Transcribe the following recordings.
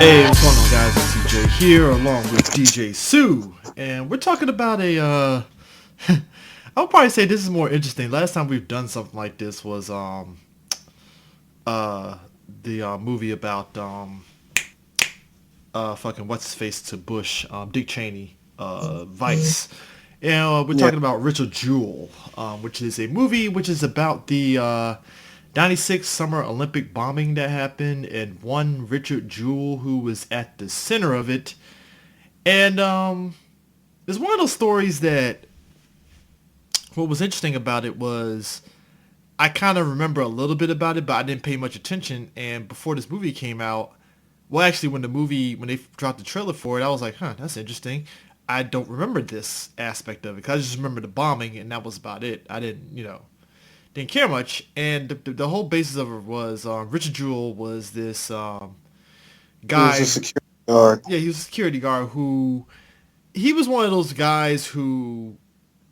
Hey, what's going on, guys? It's CJ here, along with DJ Sue, and we're talking about I'll probably say this is more interesting. Last time we've done something like this was uh the movie about fucking what's his face to Bush, Dick Cheney, Vice. And we're Yeah, talking about Richard Jewell, which is a movie which is about the 96 Summer Olympic bombing that happened, and one Richard Jewell who was at the center of it. And it's one of those stories that what was interesting about it was I kind of remember a little bit about it, but I didn't pay much attention. And before this movie came out, well, actually, when they dropped the trailer for it, I was like, huh, that's interesting. I don't remember this aspect of it, 'cause I just remember the bombing, and that was about it. I didn't care much. And the whole basis of it was Richard Jewell was this he was a guy. security guard. Yeah, he was a security guard who he was one of those guys who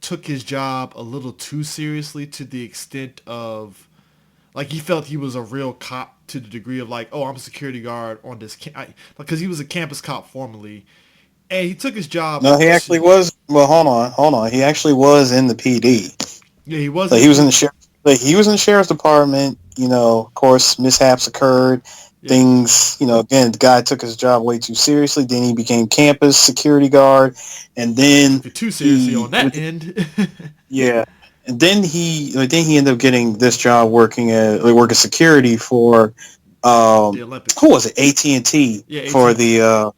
took his job a little too seriously, to the extent of like he felt he was a real cop, to the degree of like, oh, I'm a security guard on this because he was a campus cop formerly, and he took his job. No, he actually was. Well, hold on. He actually was in the PD. Yeah, he was Like in he the was in P. the sheriff. Like he was in the sheriff's department. Of course, mishaps occurred. Yeah, Things. Again, the guy took his job way too seriously. Then he became campus security guard, and then took it too seriously he, on that end. yeah, and then he ended up getting this job working security for The who Olympics. was it? AT&T Yeah, for AT&T. the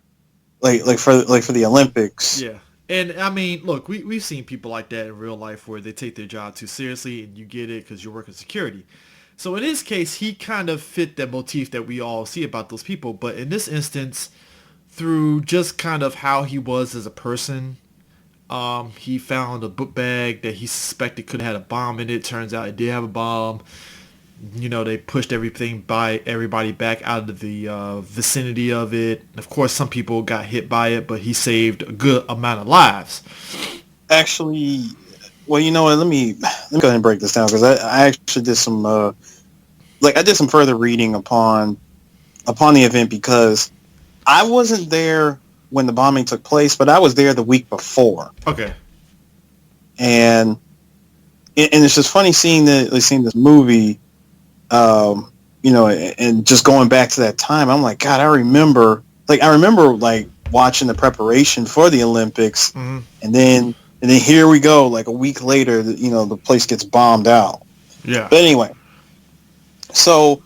for the Olympics. Yeah. And I mean, look, we've seen people like that in real life where they take their job too seriously, and you get it because you're working security. So in his case, he kind of fit that motif that we all see about those people. But in this instance, through just kind of how he was as a person, he found a book bag that he suspected could have had a bomb in it. Turns out it did have a bomb. They pushed everybody back out of the vicinity of it. Of course, some people got hit by it, but he saved a good amount of lives. Actually, well, you know what? Let me go ahead and break this down, because I actually did some I did some further reading upon the event, because I wasn't there when the bombing took place, but I was there the week before, Okay. and it's just funny seeing this movie, and just going back to that time. I'm like, God, I remember like watching the preparation for the Olympics, Hmm. and then here we go, like a week later, the place gets bombed out. Yeah. But anyway, so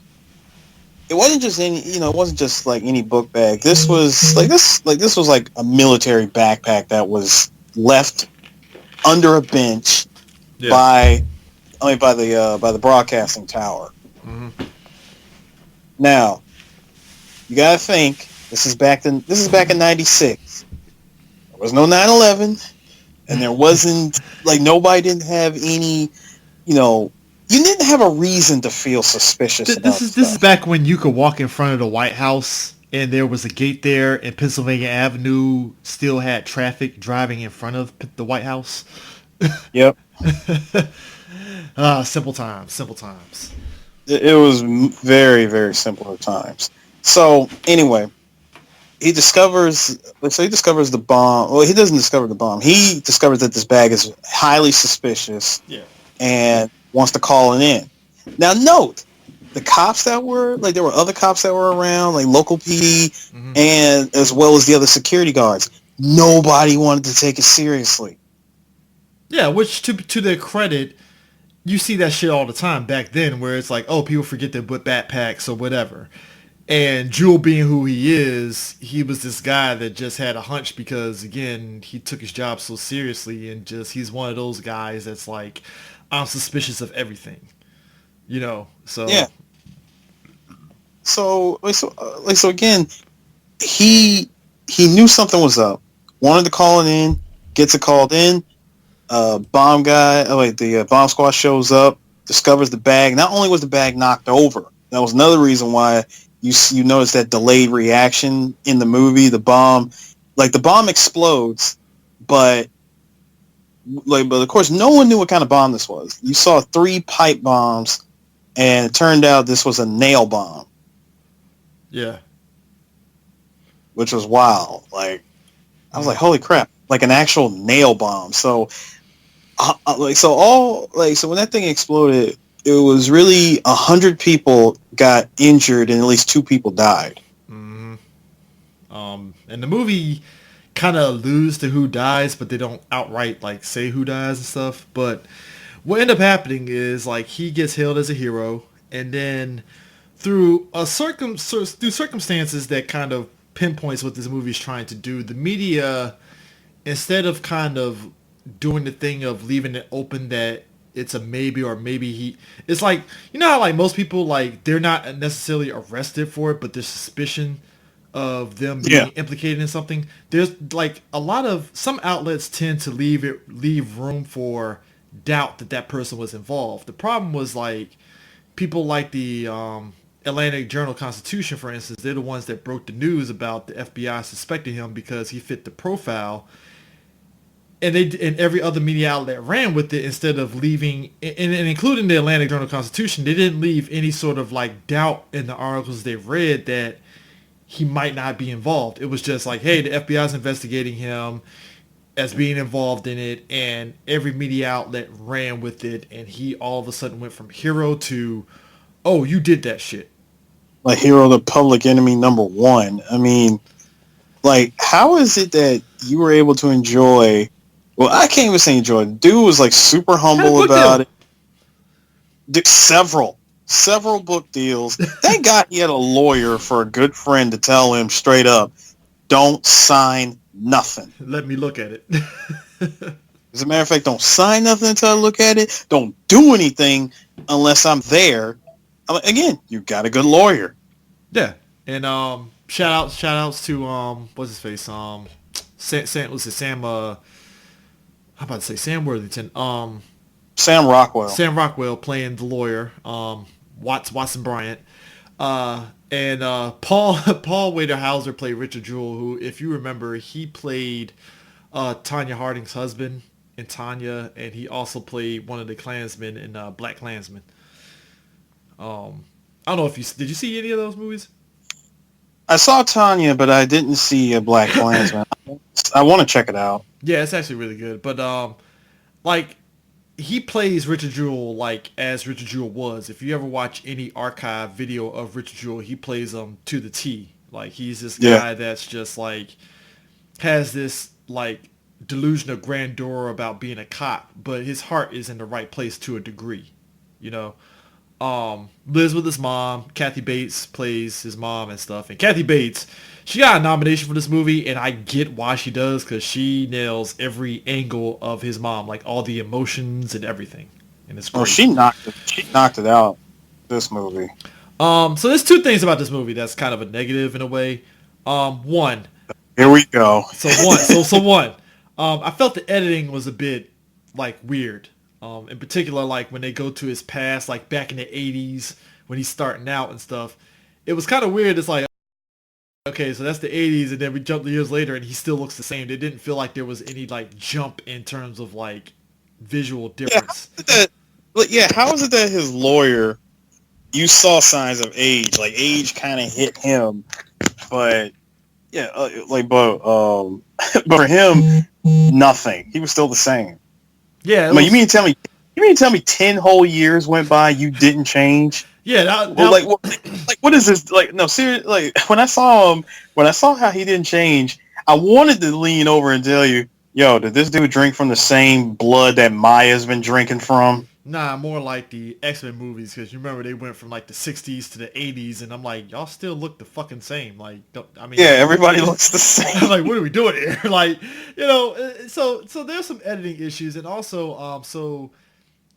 it wasn't just like any book bag. This was like a military backpack that was left under a bench Yeah. by by the broadcasting tower. Hmm. Now, you gotta think, this is back in '96. There was no 9/11, and there wasn't, like, nobody didn't have any, you didn't have a reason to feel suspicious This about is this is stuff. back when you could walk in front of the White House, and there was a gate there, and Pennsylvania Avenue still had traffic driving in front of the White House. Yep. Simple times, simple times. It was very, very simpler times. So anyway, he discovers the bomb. Well, he doesn't discover the bomb. He discovers that this bag is highly suspicious Yeah. and wants to call it in. Now, note, the cops that were, like, there were other cops that were around, like local PD, Hmm. and as well as the other security guards. Nobody wanted to take it seriously. Yeah, which to their credit, you see that shit all the time back then, where it's like, oh, people forget their backpacks or whatever. And Jewel, being who he is, he was this guy that just had a hunch because, again, he took his job so seriously, and just he's one of those guys that's like, I'm suspicious of everything, Yeah. So So again, he he knew something was up. Wanted to call it in. Gets it called in. Bomb guy. Oh wait, the bomb squad shows up. Discovers the bag. Not only was the bag knocked over, that was another reason why you notice that delayed reaction in the movie. The bomb explodes, but but of course no one knew what kind of bomb this was. You saw three pipe bombs, and it turned out this was a nail bomb. yeah. which was wild. Like I was like, Mm. holy crap! Like an actual nail bomb. So so when that thing exploded, it was really 100 people got injured and at least 2 people died. Hmm. And the movie kind of alludes to who dies, but they don't outright like say who dies and stuff. But what ended up happening is like he gets hailed as a hero, and then through circumstances that kind of pinpoints what this movie is trying to do, the media, instead of kind of doing the thing of leaving it open that it's a maybe or maybe it's like, you know how like most people, like they're not necessarily arrested for it, but there's suspicion of them Yeah, being implicated in something. There's like a lot of some outlets tend to leave room for doubt that that person was involved. The problem was like people like the Atlantic Journal Constitution, for instance. They're the ones that broke the news about the FBI suspecting him because he fit the profile, and every other media outlet ran with it instead of leaving, and including the Atlantic Journal Constitution. They didn't leave any sort of like doubt in the articles they read that he might not be involved. It was just like, hey, the FBI is investigating him as being involved in it, and every media outlet ran with it, and he all of a sudden went from hero to, oh, you did that shit. like hero, the public enemy number one. I mean, like, how is it that you were able to enjoy? Well, I can't even say enjoy. Dude was like super Had a humble book about deal. it. Did several book deals. Thank God he had a lawyer for a good friend to tell him straight up, don't sign nothing. Let me look at it. As a matter of fact, don't sign nothing until I look at it. Don't do anything unless I'm there. Again, you got a good lawyer. Yeah, and shout outs to what's his face, was it Sam, how about to say Sam Worthington, Sam Rockwell. Sam Rockwell playing the lawyer, Watson Bryant, and Paul Wader-Hauser played Richard Jewell, who, if you remember, he played Tanya Harding's husband in Tanya, and he also played one of the Klansmen in Black Klansman. I don't know if did you see any of those movies? I saw Tanya, but I didn't see a Black Klansman. I want to check it out. Yeah, it's actually really good, but like he plays Richard Jewell like as Richard Jewell was. If you ever watch any archive video of Richard Jewell, he plays him to the T. Like he's this Yeah. guy that's just like has this like delusion of grandeur about being a cop, but his heart is in the right place to a degree, you know. Lives with his mom. Kathy Bates plays his mom and stuff. And Kathy Bates, she got a nomination for this movie, and I get why she does, because she nails every angle of his mom, like all the emotions and everything, and it's Oh, great. she knocked it out. This movie. So there's two things about this movie that's kind of a negative in a way. One, Here we go. so one, I felt the editing was a bit like weird. In particular, like when they go to his past, like back in the '80s when he's starting out and stuff, it was kind of weird. It's like, okay, so that's the '80s, and then we jump years later, and he still looks the same. It didn't feel like there was any like jump in terms of like visual Yeah, difference. how is it that his lawyer, you saw signs of age, like age kind of hit him, but yeah, but for him, nothing. He was still the same. Yeah, I mean, you mean to tell me 10 whole years went by, you didn't change? yeah. Well, what is this? Like, no, seriously. Like, when I saw how he didn't change, I wanted to lean over and tell you, yo, did this dude drink from the same blood that Maya's been drinking from? Nah, more like the X-Men movies, because you remember they went from like the '60s to the '80s, and I'm like, y'all still look the fucking same. Like, I mean, Yeah, everybody looks the I'm same. like, what are we doing here? Like, you know, so there's some editing issues, and also, so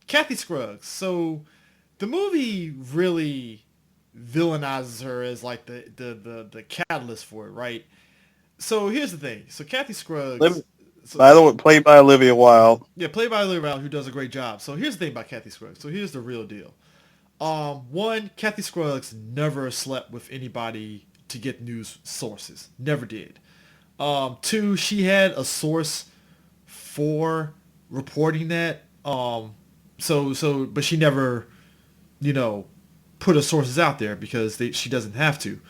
Kathy Scruggs. So the movie really villainizes her as like the catalyst for it, right? So here's the thing. So Kathy Scruggs. So, By the way, played by Olivia Wilde. yeah, played by Lily Rowell, who does a great job. So here's the thing about Kathy Scruggs. So here's the real deal. One, Kathy Scruggs never slept with anybody to get news sources. Never did. Two, she had a source for reporting that. But she never, you know, put her sources out there because she doesn't have to.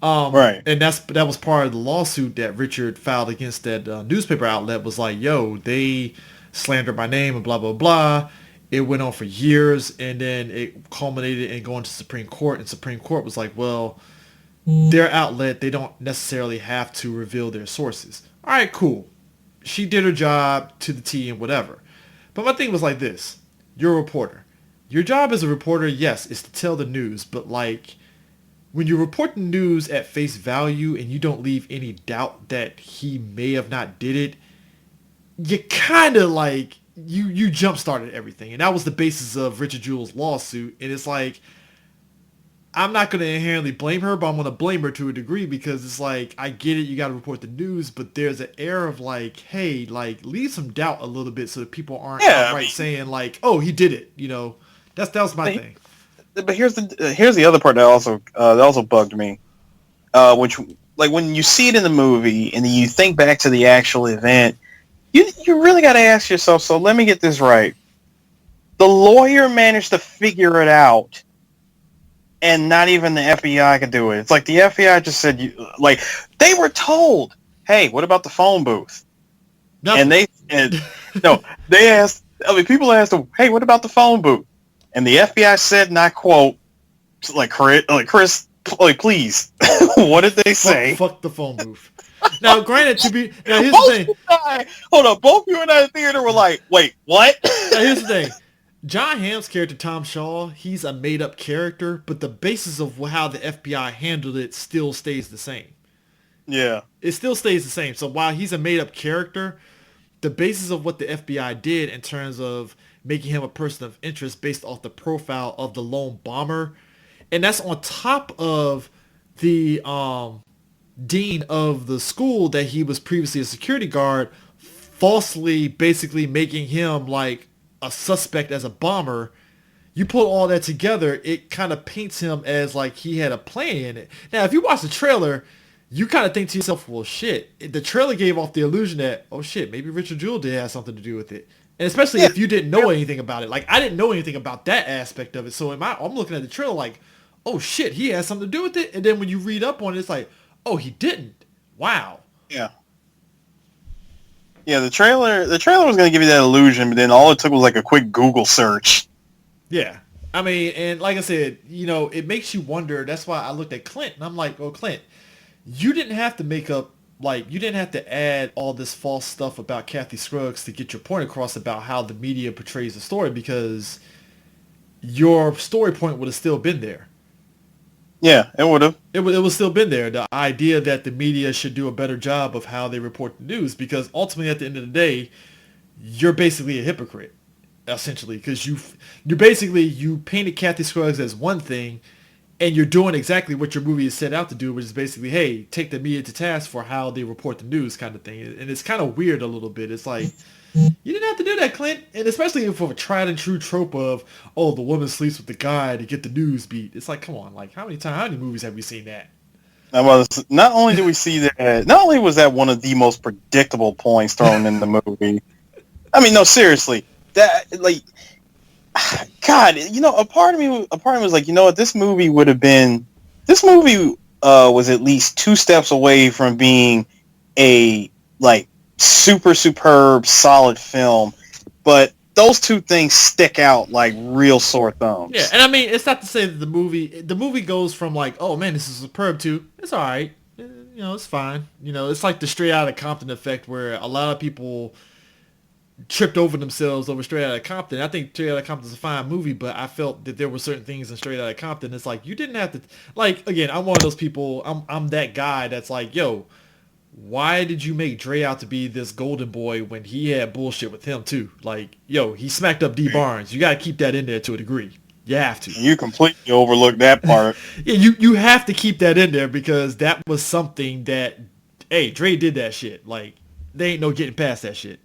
Right. And that was part of the lawsuit that Richard filed against that newspaper outlet. Was like, yo, they slandered my name and blah blah blah. It went on for years, and then it culminated in going to Supreme Court. And Supreme Court was like, well, their outlet, they don't necessarily have to reveal their sources. All right, cool. She did her job to the T and whatever. But my thing was like this: you're a reporter. Your job as a reporter, yes, is to tell the news, but like, when you report the news at face value and you don't leave any doubt that he may have not did it, you kind of like you jump started everything, and that was the basis of Richard Jewell's lawsuit. And it's like, I'm not going to inherently blame her, but I'm going to blame her to a degree, because it's like, I get it, you got to report the news, but there's an air of like, hey, like, leave some doubt a little bit so that people aren't outright saying like, oh, he did it. You know, that was my thing. But here's the other part that also bugged me, which, like, when you see it in the movie and then you think back to the actual event, you really got to ask yourself. So let me get this right: the lawyer managed to figure it out, and not even the FBI could do it. It's like the FBI just said, they were told, hey, what about the phone booth? Nothing. They asked. I mean, people asked them, hey, what about the phone booth? And the FBI said, and I quote, Chris, please, what did they say? Fuck the phone booth. Now, granted, here's the thing. Hold on, both you and I in the theater were like, wait, what? Now, here's the thing. John Hamm's character, Tom Shaw, he's a made-up character, but the basis of how the FBI handled it still stays the same. Yeah. It still stays the same. So while he's a made-up character, the basis of what the FBI did in terms of making him a person of interest based off the profile of the lone bomber, and that's on top of the dean of the school that he was previously a security guard, falsely basically making him like a suspect as a bomber. You put all that together, it kind of paints him as like he had a plan in it. Now, if you watch the trailer, you kind of think to yourself, well, shit, the trailer gave off the illusion that, oh shit, maybe Richard Jewell did have something to do with it. And especially if you didn't know anything about it. Like, I didn't know anything about that aspect of it. So I'm looking at the trailer like, oh shit, he has something to do with it. And then when you read up on it, it's like, oh, he didn't. Wow. Yeah. Yeah, the trailer was going to give you that illusion, but then all it took was like a quick Google search. Yeah. I mean, and like I said, you know, it makes you wonder. That's why I looked at Clint, and I'm like, oh, Clint, you didn't have to you didn't have to add all this false stuff about Kathy Scruggs to get your point across about how the media portrays the story, because your story point would have still been there. Yeah, it would have. It would still been there. The idea that the media should do a better job of how they report the news, because ultimately at the end of the day, you're basically a hypocrite, essentially, because you painted Kathy Scruggs as one thing, and you're doing exactly what your movie is set out to do, which is basically, hey, take the media to task for how they report the news kind of thing. And it's kind of weird a little bit. It's like, you didn't have to do that, Clint. And especially for a tried and true trope of, oh, the woman sleeps with the guy to get the news beat. It's like, come on, like how many movies have we seen that? Not only did we see that, not only was that one of the most predictable points thrown in the movie. I mean, no, seriously, that, like, God, you know, a part of me was like, you know what, this movie was at least two steps away from being a like super superb solid film, but those two things stick out like real sore thumbs. Yeah, and I mean, it's not to say that the movie goes from like, oh man, this is superb to, it's all right, you know, it's fine. You know, it's like the Straight Outta Compton effect, where a lot of people tripped over themselves over Straight Outta Compton. I think Straight Outta Compton's a fine movie, but I felt that there were certain things in Straight Outta Compton. It's like, you didn't have to, like, again, I'm one of those people, I'm that guy that's like, yo, why did you make Dre out to be this golden boy when he had bullshit with him too? Like, yo, he smacked up D Barnes. You gotta keep that in there to a degree. You have to. You completely overlooked that part. Yeah, you have to keep that in there, because that was something that, hey, Dre did that shit. Like, they ain't no getting past that shit.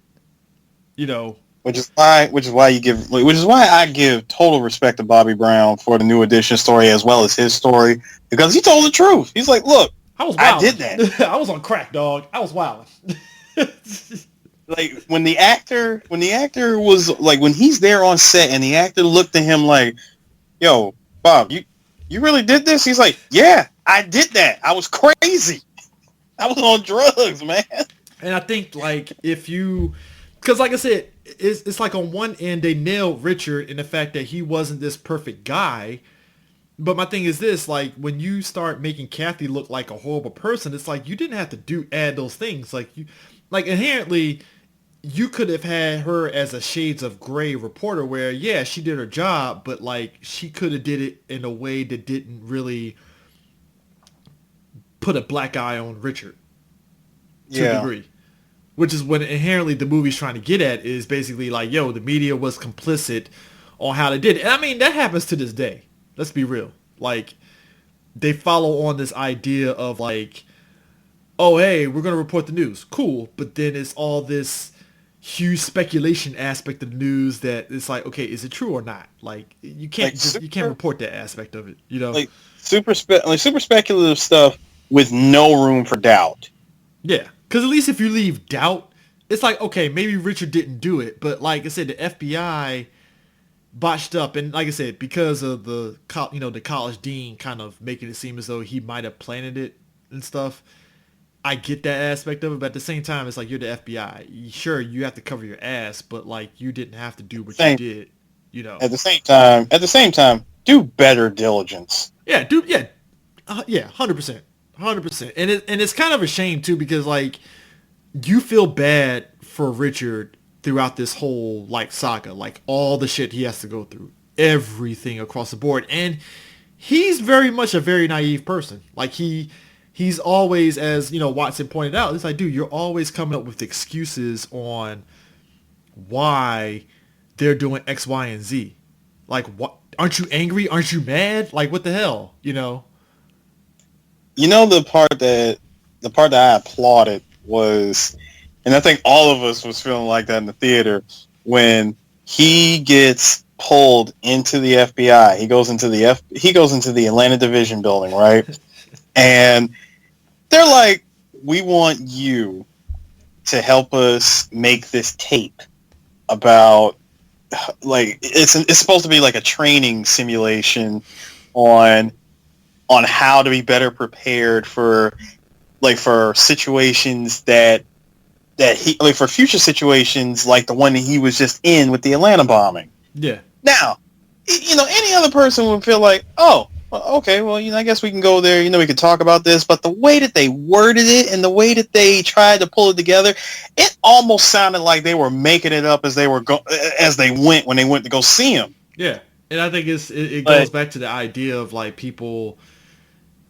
You know, which is why I give total respect to Bobby Brown for the New Edition story as well as his story, because he told the truth. He's like, look, I did that. I was on crack, dog. I was wild. Like when the actor was like, when he's there on set and the actor looked at him like, yo, Bob, you really did this? He's like, yeah, I did that. I was crazy. I was on drugs, man. And I think like if you, because like I said, it's like on one end they nailed Richard in the fact that he wasn't this perfect guy. But my thing is this, like when you start making Kathy look like a horrible person, it's like you didn't have to add those things. Like you, like inherently, you could have had her as a shades of gray reporter where yeah she did her job, but like she could have did it in a way that didn't really put a black eye on Richard to a Yeah. degree. Which is what inherently the movie's trying to get at is basically like, yo, the media was complicit on how they did it. And I mean, that happens to this day. Let's be real. Like, they follow on this idea of like, oh, hey, we're going to report the news. Cool. But then it's all this huge speculation aspect of the news that it's like, okay, is it true or not? Like, you can't report that aspect of it, you know? Like super speculative stuff with no room for doubt. Yeah. Because at least if you leave doubt, it's like, okay, maybe Richard didn't do it. But like I said, the FBI botched up. And like I said, because of the college dean kind of making it seem as though he might have planted it and stuff, I get that aspect of it. But at the same time, it's like you're the FBI. Sure, you have to cover your ass, but like you didn't have to do what you did, you know. At the same time, do better diligence. Yeah, dude. Yeah, yeah, 100%, 100%. And it's kind of a shame too because like you feel bad for Richard throughout this whole like saga, like all the shit he has to go through, everything across the board, and he's very much a very naive person. Like he's always, as you know, Watson pointed out, it's like, dude, you're always coming up with excuses on why they're doing X, Y, and Z. Like, what? Aren't you angry? Aren't you mad? Like, what the hell? You know? You know the part that I applauded was, and I think all of us was feeling like that in the theater when he gets pulled into the FBI. He goes into the Atlanta Division building, right? And they're like, "We want you to help us make this tape about like it's supposed to be like a training simulation on how to be better prepared for situations that he like for future situations like the one that he was just in with the Atlanta bombing." Yeah. Now, any other person would feel like, oh, well, okay, well, I guess we can go there, we can talk about this, but the way that they worded it and the way that they tried to pull it together, it almost sounded like they were making it up as they went when they went to go see him. Yeah. And I think it goes back to the idea of like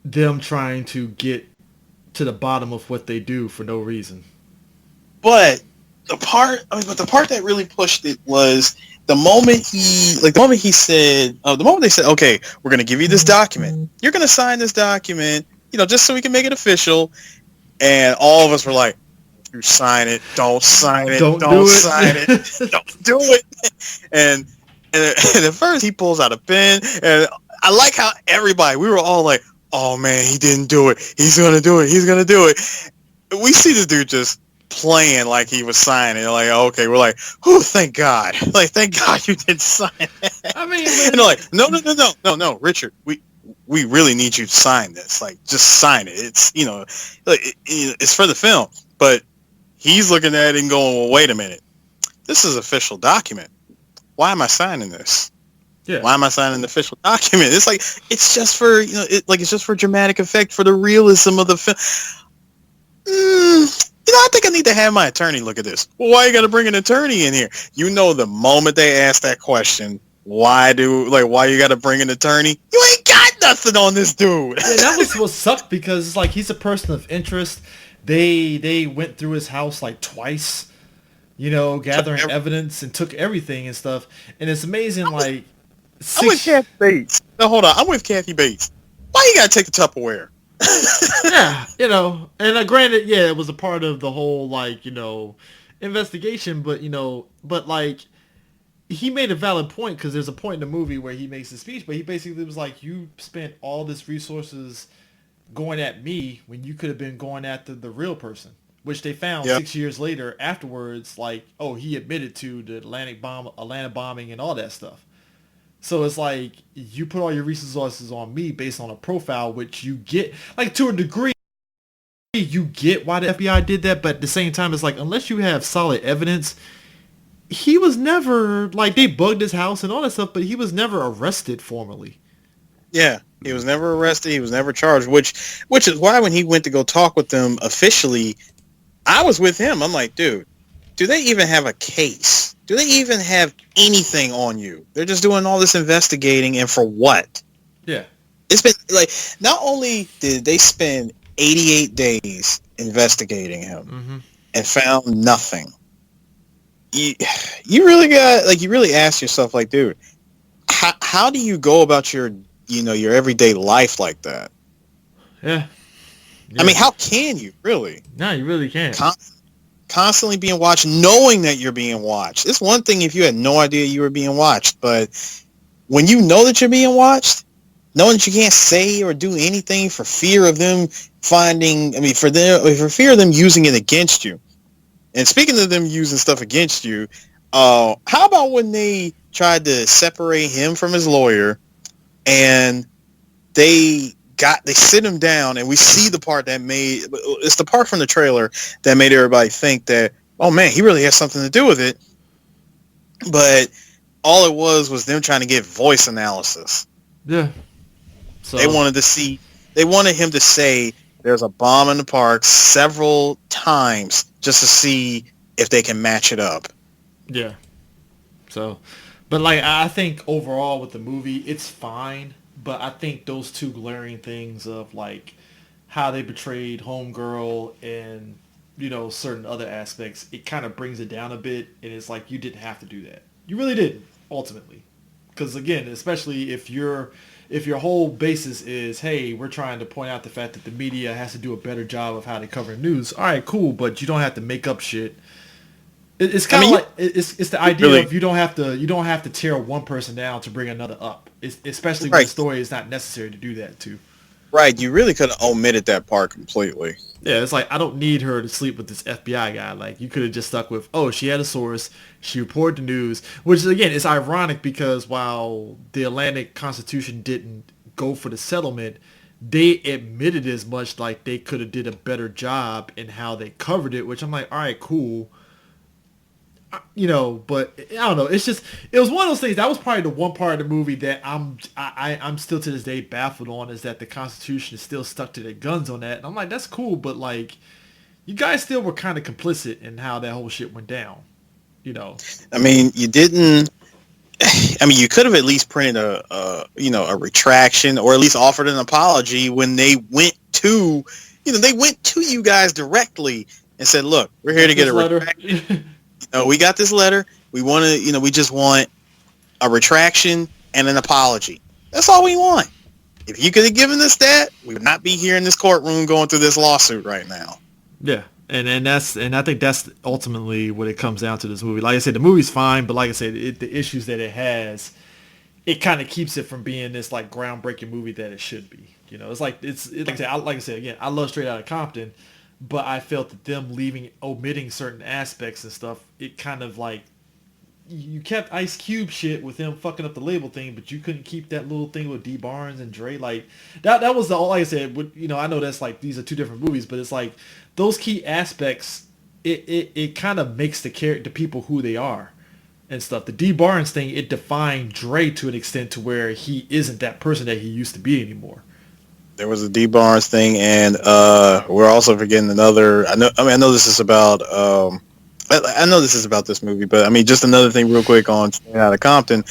them trying to get to the bottom of what they do for no reason. But the part that really pushed it was the moment they said, okay, we're going to give you this document. You're going to sign this document, just so we can make it official. And all of us were like, you sign it, don't sign it, don't sign it, don't do it. And at first he pulls out a pen, and I like how we were all like, oh man, he didn't do it. He's going to do it. He's going to do it. We see this dude just playing like he was signing. Like, okay, we're like, oh, thank God. Like, thank God you didn't sign it. I mean, and they're like, no, Richard, we really need you to sign this. Like, just sign it. It's, it's for the film. But he's looking at it and going, well, wait a minute. This is an official document. Why am I signing this? Yeah. Why am I signing the official document? It's like, it's just for, it's just for dramatic effect, for the realism of the film. I think I need to have my attorney look at this. Well, why you got to bring an attorney in here? The moment they ask that question, why you got to bring an attorney? You ain't got nothing on this dude. Yeah, that was what sucked because it's like he's a person of interest. They went through his house like twice, gathering evidence and took everything and stuff. And it's amazing, I'm with Kathy Bates. No, hold on. I'm with Kathy Bates. Why you got to take the Tupperware? Yeah, and granted, yeah, it was a part of the whole investigation, but he made a valid point because there's a point in the movie where he makes his speech, but he basically was like, you spent all this resources going at me when you could have been going after the real person, which they found 6 years later afterwards, he admitted to the Atlanta bombing and all that stuff. So it's like you put all your resources on me based on a profile, which you get like to a degree. You get why the FBI did that, but at the same time, it's like unless you have solid evidence, he was never like they bugged his house and all that stuff, but he was never arrested formally. Yeah, he was never arrested. He was never charged, which is why when he went to go talk with them officially, I was with him. I'm like, dude, do they even have a case? Do they even have anything on you? They're just doing all this investigating, and for what? Yeah. It's been like, not only did they spend 88 days investigating him Mm-hmm. and found nothing, you, you really got, like, you really ask yourself, like, dude, how do you go about your, your everyday life like that? Yeah. I Yeah. mean, how can you really? No, you really can't. Constantly being watched, knowing that you're being watched. It's one thing if you had no idea you were being watched, but when you know that you're being watched, knowing that you can't say or do anything for fear of them for fear of them using it against you. And speaking of them using stuff against you, how about when they tried to separate him from his lawyer, and they sit him down, and we see the part that made, it's the part from the trailer that made everybody think that, oh man, he really has something to do with it. But all it was them trying to get voice analysis. Yeah. They So wanted him to say there's a bomb in the park several times just to see if they can match it up. yeah. So, but like I think overall with the movie, it's fine. But I think those two glaring things of like how they betrayed Homegirl and certain other aspects, it kind of brings it down a bit, and it's like you didn't have to do that. You really didn't ultimately, because again, especially if your whole basis is, hey, we're trying to point out the fact that the media has to do a better job of how they cover news. All right, cool, but you don't have to make up shit. It's I kind of mean, like it's the idea really of you don't have to tear one person down to bring another up. Especially when the right, story is not necessary to do that too. right. You really could have omitted that part completely. Yeah, it's like I don't need her to sleep with this FBI guy. Like you could have just stuck with, oh, she had a source, she reported the news, which again is ironic because while the Atlantic Constitution didn't go for the settlement, they admitted as much. Like they could have did a better job in how they covered it. Which I'm like, all right, cool. But I don't know. It's just it was one of those things. That was probably the one part of the movie that I'm still to this day baffled on is that the Constitution is still stuck to their guns on that. And I'm like, that's cool, but like, you guys still were kind of complicit in how that whole shit went down. You know? I mean, you didn't. I mean, you could have at least printed a retraction, or at least offered an apology when they went to, they went to you guys directly and said, "Look, we're here Got to get this a letter. retraction. We got this letter. We want to, we just want a retraction and an apology. That's all we want. If you could have given us that, we would not be here in this courtroom going through this lawsuit right now." Yeah. And I think that's ultimately what it comes down to this movie. Like I said, the movie's fine, but like I said, the issues that it has, it kind of keeps it from being this like groundbreaking movie that it should be. It's like like I said again, I love Straight Outta Compton, but I felt that them omitting certain aspects and stuff, it kind of like you kept Ice Cube shit with him fucking up the label thing, but you couldn't keep that little thing with D Barnes and Dre. Like that was the all like I said. I know that's like these are two different movies, but it's like those key aspects. It kind of makes the people who they are and stuff. The D Barnes thing, it defined Dre to an extent to where he isn't that person that he used to be anymore. There was a D Barnes thing, and we're also forgetting another. I know this is about. I know this is about this movie, but I mean, just another thing, real quick on Straight Outta Compton.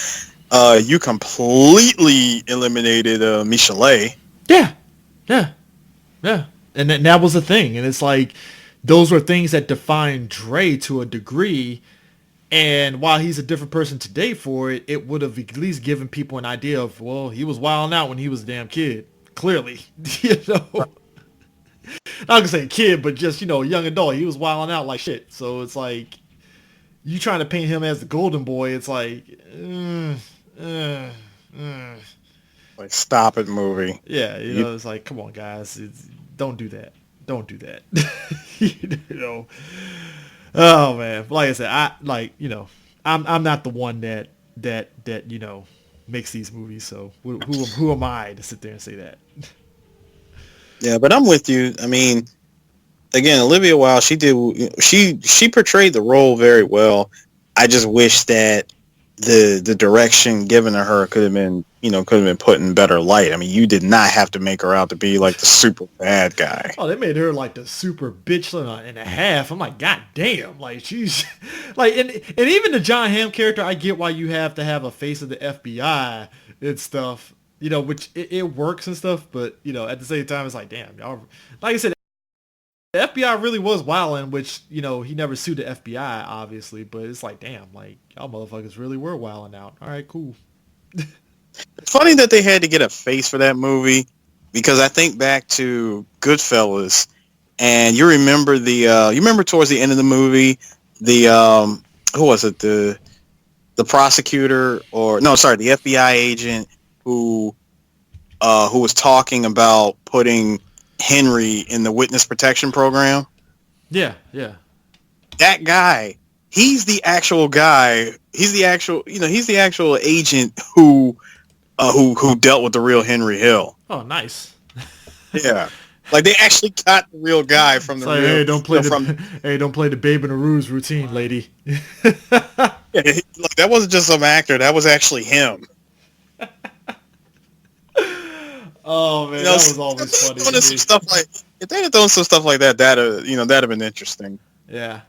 You completely eliminated Michelet. Yeah, yeah, yeah. And that was the thing. And it's like those were things that defined Dre to a degree. And while he's a different person today for it, it would have at least given people an idea of, well, he was wilding out when he was a damn kid. Clearly, Not gonna say kid, but just young adult. He was wilding out like shit. So it's like you trying to paint him as the golden boy. It's like, uh, uh. Like, stop it, movie. Yeah, it's like, come on, guys, don't do that. Don't do that. you know. Oh man, like I said, I'm not the one that makes these movies. So who am I to sit there and say that? Yeah, but I'm with you. I mean, again, Olivia Wilde, she portrayed the role very well. I just wish that the direction given to her could have been put in better light. I mean, you did not have to make her out to be like the super bad guy. Oh, they made her like the super bitch and a half. I'm like, god damn, like she's like, and even the John Hamm character, I get why you have to have a face of the FBI and stuff, which it works and stuff, but at the same time, it's like, damn, y'all, like I said, the FBI really was wilding, which he never sued the FBI, obviously, but it's like, damn, like y'all motherfuckers really were wilding out. All right, cool. Funny that they had to get a face for that movie because I think back to Goodfellas, and you remember towards the end of the movie, the who was it, the prosecutor, or no, sorry, the FBI agent who was talking about putting Henry in the witness protection program. Yeah, yeah. That guy, he's the actual guy. He's the actual agent who dealt with the real Henry Hill. Oh, nice. Yeah, like they actually got the real guy from the like, real. Hey, don't play the Babe in the Ruse routine, lady. Yeah, like that wasn't just some actor. That was actually him. Oh man, that was always funny. Some stuff like if they had done some stuff like that, that'd have been interesting. Yeah,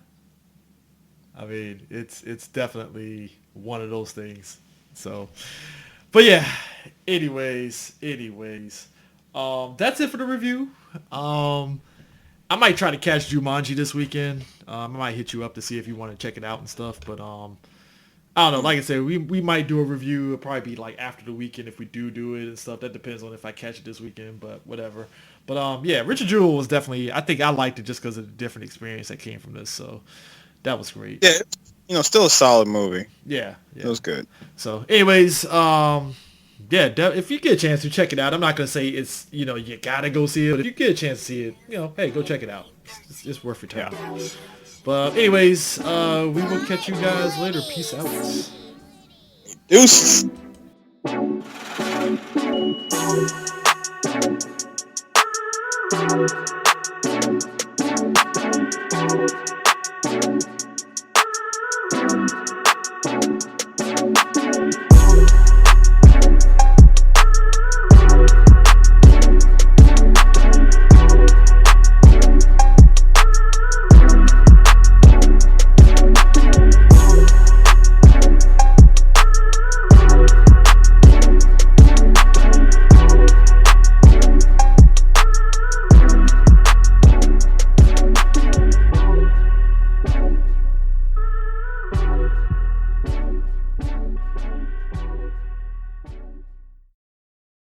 I mean, it's definitely one of those things. So, but yeah. Anyways, that's it for the review. I might try to catch Jumanji this weekend. I might hit you up to see if you want to check it out and stuff. But I don't know. Like I said, we might do a review. It'll probably be like after the weekend if we do it and stuff. That depends on if I catch it this weekend. But whatever. But yeah, Richard Jewell was definitely. I think I liked it just because of the different experience that came from this. So that was great. Yeah, still a solid movie. Yeah, it was good. So, anyways, yeah, if you get a chance to check it out, I'm not gonna say it's you gotta go see it, but if you get a chance to see it, hey, go check it out. It's worth your time. Yeah. But anyways, we will catch you guys later. Peace out. Deuces.